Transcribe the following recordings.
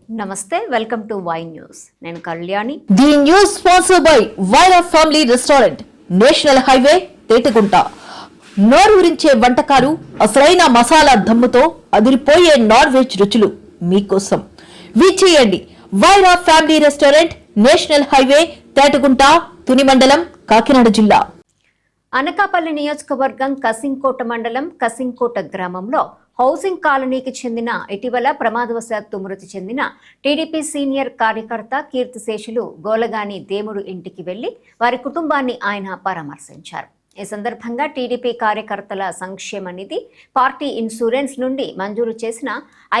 నమస్తే welcome to వై news నేను Kalyani the news sponsored by Wyra family restaurant national highway Tetagunta నోరూరించే వంటకాలు అసలైన మసాలా దమ్ముతో అదిరిపోయే నాన్ వెజ్ రుచులు మీకోసం విచ్చేయండి Wyra family restaurant national highway Tetagunta Tuni మండలం కాకినాడ జిల్లా అనకాపల్లి నియోజకవర్గం కసింకోట మండలం కసింకోట గ్రామంలో హౌసింగ్ కాలనీకి చెందిన ఇటీవల ప్రమాదవశాత్తు మృతి చెందిన టీడీపీ సీనియర్ కార్యకర్త కీర్తిశేషులు గోలగాని దేముడు ఇంటికి వెళ్లి వారి కుటుంబాన్ని ఆయన పరామర్శించారు. ఈ సందర్భంగా టీడీపీ కార్యకర్తల సంక్షేమ నిధి పార్టీ ఇన్సూరెన్స్ నుండి మంజూరు చేసిన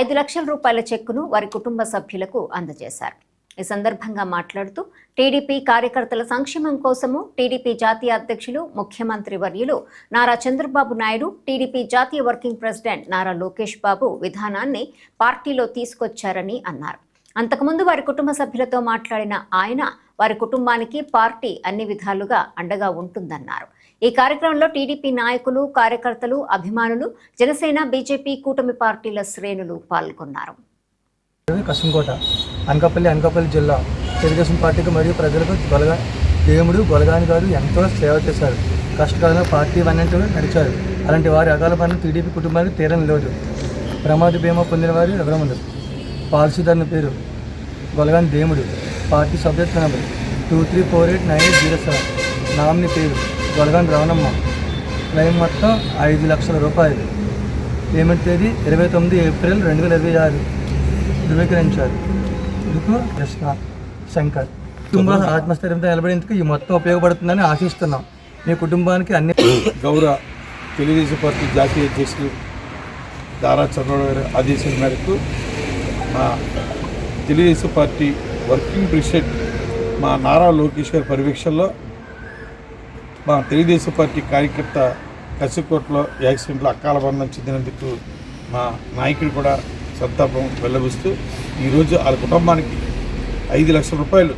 5 లక్షల రూపాయల చెక్కును వారి కుటుంబ సభ్యులకు అందజేశారు. ఈ సందర్భంగా మాట్లాడుతూ టీడీపీ కార్యకర్తల సంక్షేమం కోసము టీడీపీ జాతీయ అధ్యక్షులు ముఖ్యమంత్రి వర్యులు నారా చంద్రబాబు నాయుడు, టీడీపీ జాతీయ వర్కింగ్ ప్రెసిడెంట్ నారా లోకేష్ బాబు విధానాన్ని పార్టీలో తీసుకొచ్చారని అన్నారు. అంతకుముందు వారి కుటుంబ సభ్యులతో మాట్లాడిన ఆయన వారి కుటుంబానికి పార్టీ అన్ని విధాలుగా అండగా ఉంటుందన్నారు. ఈ కార్యక్రమంలో టీడీపీ నాయకులు, కార్యకర్తలు, అభిమానులు, జనసేన, బీజేపీ కూటమి పార్టీల శ్రేణులు పాల్గొన్నారు. కసింకోట అనకాపల్లి జిల్లా తెలుగుదేశం పార్టీకి మరియు ప్రజలకు దేవుడు గొలగాని గారు ఎంతో సేవ చేశారు. కష్టకాలంలో పార్టీ అన్నింటిలో నడిచారు. అలాంటి వారి అకాల మరణం టీడీపీ కుటుంబానికి తీరని లోటు. ప్రమాద బీమా పొందిన వారు ఎవరములు. పాలసీదారుని పేరు గొలగాని దేవుడు. పార్టీ సభ్యత్వ నెంబర్ 23489807. నామిని పేరు గొలగాని రావణమ్మ. క్లెయిమ్ మొత్తం 5 లక్షల రూపాయలు. పేమెంట్ తేదీ 29 ఏప్రిల్ 2026 ధృవీకరించారు. ఇందుకు కృష్ణ శంకర్ కుటుంబ ఆత్మస్థైర్యంతో నిలబడేందుకు ఈ మొత్తం ఉపయోగపడుతుందని ఆశిస్తున్నాం. మీ కుటుంబానికి అన్ని గౌరవ తెలుగుదేశం పార్టీ జాతీయ అధ్యక్షులు నారా చంద్రబాబు గారి ఆదేశాల మేరకు మా తెలుగుదేశం పార్టీ వర్కింగ్ ప్రెసిడెంట్ మా నారా లోకేష్ గారి పర్యవేక్షణలో మా తెలుగుదేశం పార్టీ కార్యకర్త కసికోటలో యాక్సిడెంట్లో అకాల మరణం చెందినందుకు మా నాయకుడు కూడా సంతాపం వెల్లబుస్తూ ఈరోజు వాళ్ళ కుటుంబానికి 5 లక్షల రూపాయలు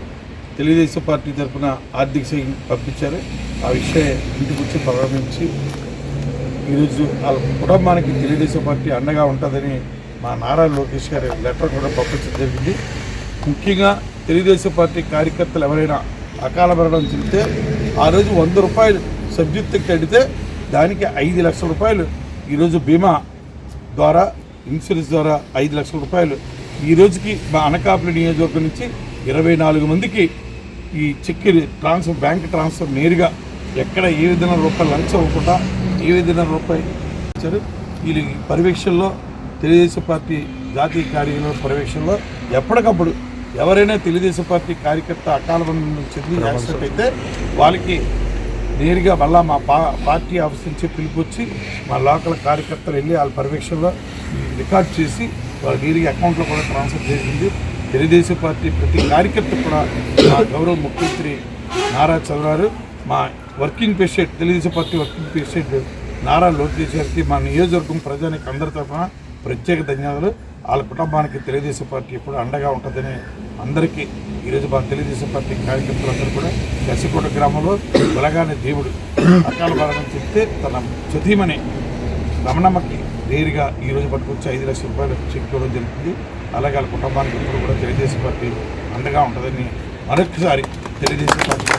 తెలుగుదేశం పార్టీ తరఫున ఆర్థిక సహాయం పంపించారు. ఆ విషయం ఇంటికి వచ్చి ప్రారంభించి ఈరోజు వాళ్ళ కుటుంబానికి తెలుగుదేశం పార్టీ అండగా ఉంటుందని మా నారా లోకేష్ గారి లెటర్ కూడా పంపించడం జరిగింది. ముఖ్యంగా తెలుగుదేశం పార్టీ కార్యకర్తలు ఎవరైనా అకాల మరణం చెందితే ఆ రోజు 100 రూపాయలు సబ్జెక్టు కడితే దానికి 5 లక్షల రూపాయలు ఈరోజు బీమా ద్వారా ఇన్సూరెన్స్ ద్వారా 5 లక్షల రూపాయలు ఈ రోజుకి మా అనకాపల్లి నియోజకవర్గం నుంచి 24 మందికి ఈ చెక్ ట్రాన్స్ఫర్ బ్యాంక్ ట్రాన్స్ఫర్ నేరుగా ఎక్కడ ఏ విధంగా రూపాయలు లంచం అవ్వకుండా ఏ విధంగా రూపాయలు ఇచ్చారు. వీళ్ళ పర్యవేక్షణలో తెలుగుదేశం పార్టీ జాతీయ కార్యాలయం పర్యవేక్షణలో ఎప్పటికప్పుడు ఎవరైనా తెలుగుదేశం పార్టీ కార్యకర్త అకాల మరణం చెంది యాక్సిడెంట్ అయితే వాళ్ళకి నేరుగా మళ్ళా మా పార్టీ ఆఫీస్ నుంచి పిలిపొచ్చి మా లోకల్ కార్యకర్తలు వెళ్ళి వాళ్ళ పర్యవేక్షణలో రికార్డ్ చేసి వాళ్ళ నేరుగా అకౌంట్లో కూడా ట్రాన్స్ఫర్ చేసింది. తెలుగుదేశం పార్టీ ప్రతి కార్యకర్త కూడా మా గౌరవ ముఖ్యమంత్రి నారా చంద్రబాబు మా working president Telugu Desam party working president Nara Lokesh గారికి మా నియోజకవర్గం ప్రజానికి అందరి తరఫున ప్రత్యేక ధన్యవాదాలు. వాళ్ళ కుటుంబానికి తెలుగుదేశం పార్టీ ఎప్పుడు అండగా ఉంటుందని అందరికీ ఈరోజు మా తెలుగుదేశం పార్టీ కార్యకర్తలందరూ కూడా కసికోట గ్రామంలో గొలగాని దేవుడు అకాల మరణం చెప్తే తన చతీమణి రమణమ్మకి నేరుగా ఈరోజు పట్టుకొచ్చి 5 లక్షల రూపాయలు చెక్ ఇవ్వడం జరుగుతుంది. అలాగే వాళ్ళ కుటుంబానికి ఎప్పుడు కూడా తెలుగుదేశం పార్టీ అండగా ఉంటుందని మరొకసారి తెలుగుదేశం పార్టీ